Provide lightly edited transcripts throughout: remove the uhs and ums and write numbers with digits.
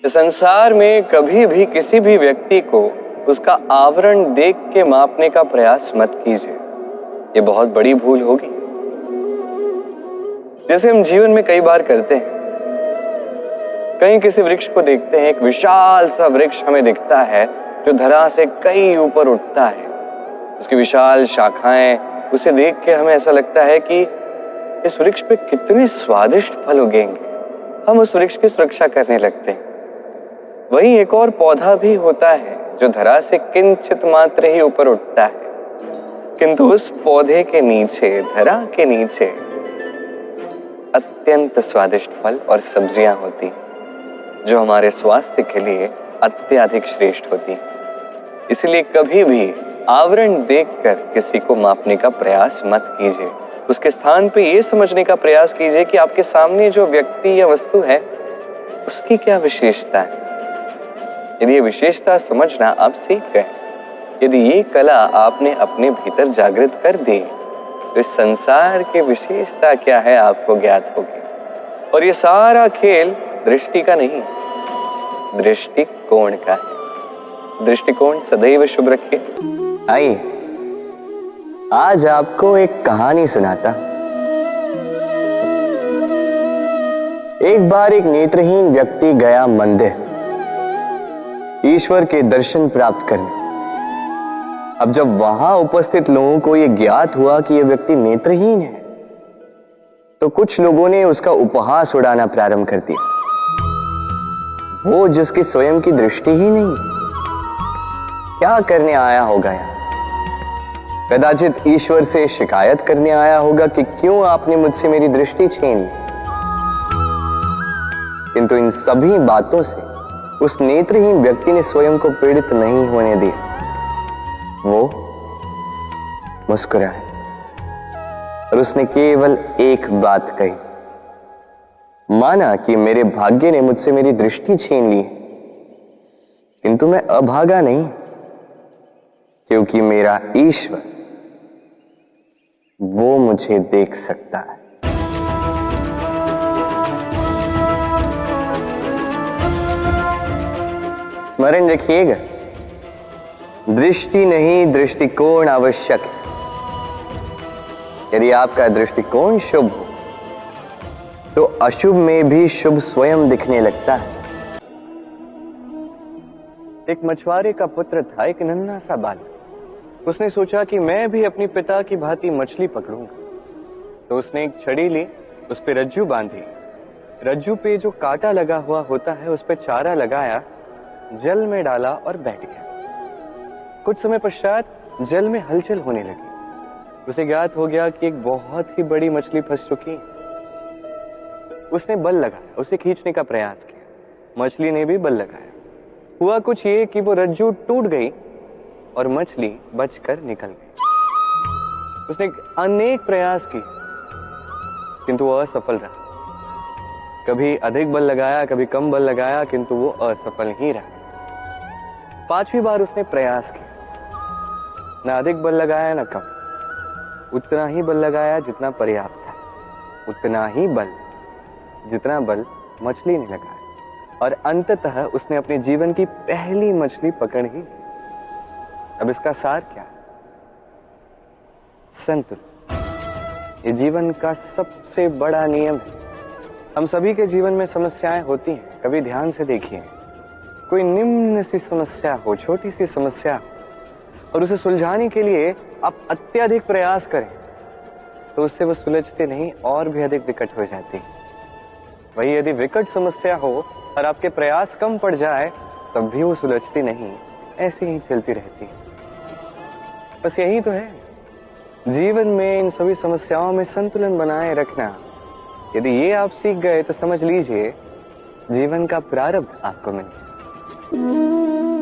संसार में कभी भी किसी भी व्यक्ति को उसका आवरण देख के मापने का प्रयास मत कीजिए। ये बहुत बड़ी भूल होगी। जैसे हम जीवन में कई बार करते हैं, कहीं किसी वृक्ष को देखते हैं, एक विशाल सा वृक्ष हमें दिखता है जो धरा से कई ऊपर उठता है। उसकी विशाल शाखाएं, उसे देख के हमें ऐसा लगता है कि इस वृक्ष पे कितने स्वादिष्ट फल उगेंगे। हम उस वृक्ष की सुरक्षा करने लगते हैं। वहीं एक और पौधा भी होता है जो धरा से किंचित मात्र ही ऊपर उठता है, किंतु उस पौधे के नीचे, धरा के नीचे अत्यंत स्वादिष्ट फल और सब्जियां होती जो हमारे स्वास्थ्य के लिए अत्यधिक श्रेष्ठ होती। इसलिए कभी भी आवरण देखकर किसी को मापने का प्रयास मत कीजिए। उसके स्थान पे ये समझने का प्रयास कीजिए कि आपके सामने जो व्यक्ति या वस्तु है उसकी क्या विशेषता है। यदि ये विशेषता समझना आप सीख गए, यदि ये कला आपने अपने भीतर जागृत कर दी, तो इस संसार की विशेषता क्या है आपको ज्ञात होगी। और ये सारा खेल दृष्टि का नहीं, दृष्टिकोण का है। दृष्टिकोण सदैव शुभ रखिए। आइए आज आपको एक कहानी सुनाता। एक बार एक नेत्रहीन व्यक्ति गया मंदिर ईश्वर के दर्शन प्राप्त करने। अब जब वहां उपस्थित लोगों को यह ज्ञात हुआ कि यह व्यक्ति नेत्रहीन है, तो कुछ लोगों ने उसका उपहास उड़ाना प्रारंभ कर दिया। वो जिसकी स्वयं की दृष्टि ही नहीं, क्या करने आया होगा यहाँ? कदाचित ईश्वर से शिकायत करने आया होगा कि क्यों आपने मुझसे मेरी दृष्टि छीन ली। किंतु इन सभी बातों से उस नेत्रहीन व्यक्ति ने स्वयं को पीड़ित नहीं होने दिया। वो मुस्कुराया और उसने केवल एक बात कही, माना कि मेरे भाग्य ने मुझसे मेरी दृष्टि छीन ली, किंतु मैं अभागा नहीं, क्योंकि मेरा ईश्वर वो मुझे देख सकता है। स्मरण रखिएगा, दृष्टि नहीं दृष्टिकोण आवश्यक है। यदि आपका दृष्टिकोण शुभ हो तो अशुभ में भी शुभ स्वयं दिखने लगता है। एक मछुआरे का पुत्र था, एक नन्हा सा बालक। उसने सोचा कि मैं भी अपने पिता की भांति मछली पकड़ूंगा। तो उसने एक छड़ी ली, उस पे रज्जू बांधी, रज्जू पे जो कांटा लगा हुआ होता है उस पे चारा लगाया, जल में डाला और बैठ गया। कुछ समय पश्चात जल में हलचल होने लगी। उसे ज्ञात हो गया कि एक बहुत ही बड़ी मछली फंस चुकी है। उसने बल लगाया, उसे खींचने का प्रयास किया। मछली ने भी बल लगाया। हुआ कुछ ये कि वो रज्जू टूट गई और मछली बचकर निकल गई। उसने अनेक प्रयास किए, किंतु वो असफल रहा। कभी अधिक बल लगाया, कभी कम बल लगाया, किंतु वो असफल ही रहा। 5वीं बार उसने प्रयास किया, ना अधिक बल लगाया ना कम, उतना ही बल लगाया जितना पर्याप्त था, उतना ही बल जितना बल मछली ने लगाया, और अंततः उसने अपने जीवन की पहली मछली पकड़ ही। अब इसका सार क्या? संतुलन। ये जीवन का सबसे बड़ा नियम है। हम सभी के जीवन में समस्याएं होती हैं। कभी ध्यान से देखिए, कोई निम्न सी समस्या हो, छोटी सी समस्या हो, और उसे सुलझाने के लिए आप अत्यधिक प्रयास करें, तो उससे वो सुलझती नहीं, और भी अधिक विकट हो जाती है। वही यदि विकट समस्या हो और आपके प्रयास कम पड़ जाए, तब भी वो सुलझती नहीं, ऐसे ही चलती रहती है। बस यही तो है जीवन में, इन सभी समस्याओं में संतुलन बनाए रखना। यदि ये आप सीख गए तो समझ लीजिए जीवन का प्रारब्ध आपको मिल गया।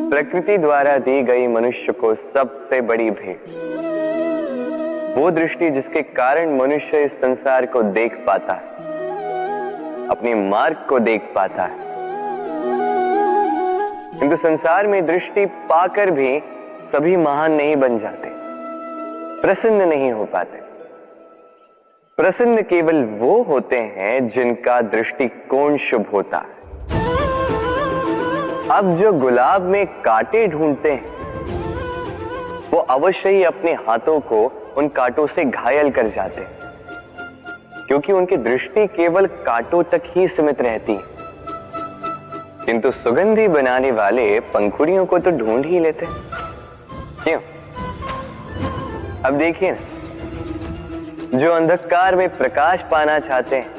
प्रकृति द्वारा दी गई मनुष्य को सबसे बड़ी भेंट, वो दृष्टि जिसके कारण मनुष्य इस संसार को देख पाता है, अपने मार्ग को देख पाता है। किंतु संसार में दृष्टि पाकर भी सभी महान नहीं बन जाते, प्रसन्न नहीं हो पाते। प्रसन्न केवल वो होते हैं जिनका दृष्टिकोण शुभ होता है। अब जो गुलाब में कांटे ढूंढते हैं वो अवश्य ही अपने हाथों को उन कांटों से घायल कर जाते हैं, क्योंकि उनकी दृष्टि केवल कांटों तक ही सीमित रहती है। किंतु सुगंधी बनाने वाले पंखुड़ियों को तो ढूंढ ही लेते हैं। क्यों? अब देखिए ना, जो अंधकार में प्रकाश पाना चाहते हैं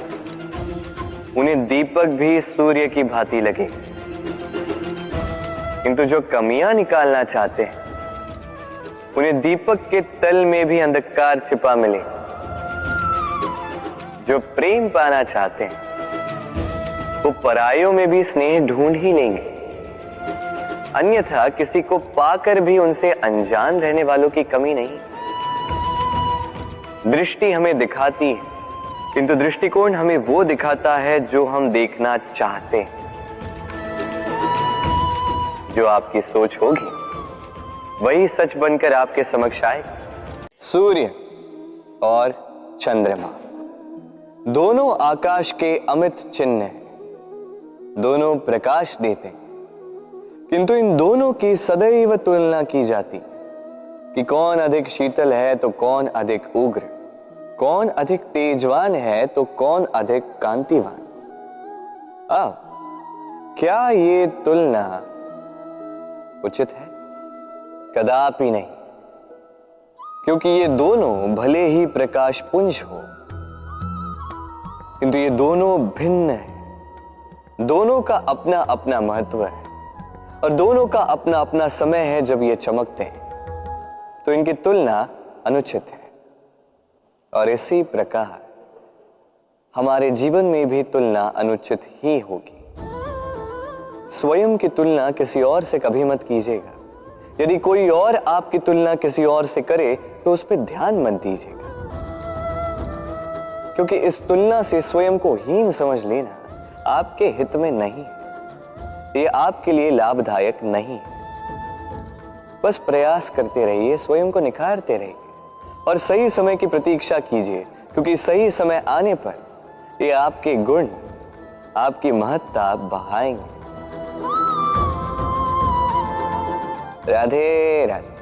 उन्हें दीपक भी सूर्य की भांति लगे, किंतु जो कमियां निकालना चाहते हैं उन्हें दीपक के तल में भी अंधकार छिपा मिले। जो प्रेम पाना चाहते हैं वो परायों में भी स्नेह ढूंढ ही लेंगे, अन्यथा किसी को पाकर भी उनसे अनजान रहने वालों की कमी नहीं। दृष्टि हमें दिखाती है, किंतु दृष्टिकोण हमें वो दिखाता है जो हम देखना चाहते हैं। जो आपकी सोच होगी वही सच बनकर आपके समक्ष आए। सूर्य और चंद्रमा दोनों आकाश के अमित चिन्ह हैं, दोनों प्रकाश देते हैं, किंतु इन दोनों की सदैव तुलना की जाती कि कौन अधिक शीतल है तो कौन अधिक उग्र, कौन अधिक तेजवान है तो कौन अधिक कांतिवान। अब क्या ये तुलना उचित है? कदापि नहीं, क्योंकि ये दोनों भले ही प्रकाश पुंज हो, किंतु ये दोनों भिन्न है। दोनों का अपना अपना महत्व है और दोनों का अपना अपना समय है जब ये चमकते हैं, तो इनकी तुलना अनुचित है। और इसी प्रकार हमारे जीवन में भी तुलना अनुचित ही होगी। स्वयं की तुलना किसी और से कभी मत कीजिएगा। यदि कोई और आपकी तुलना किसी और से करे तो उस पर ध्यान मत दीजिएगा, क्योंकि इस तुलना से स्वयं को हीन समझ लेना आपके हित में नहीं है, ये आपके लिए लाभदायक नहीं है। बस प्रयास करते रहिए, स्वयं को निखारते रहिए और सही समय की प्रतीक्षा कीजिए, क्योंकि सही समय आने पर ये आपके गुण, आपकी महत्ता बढ़ाएंगे। राधे राधे।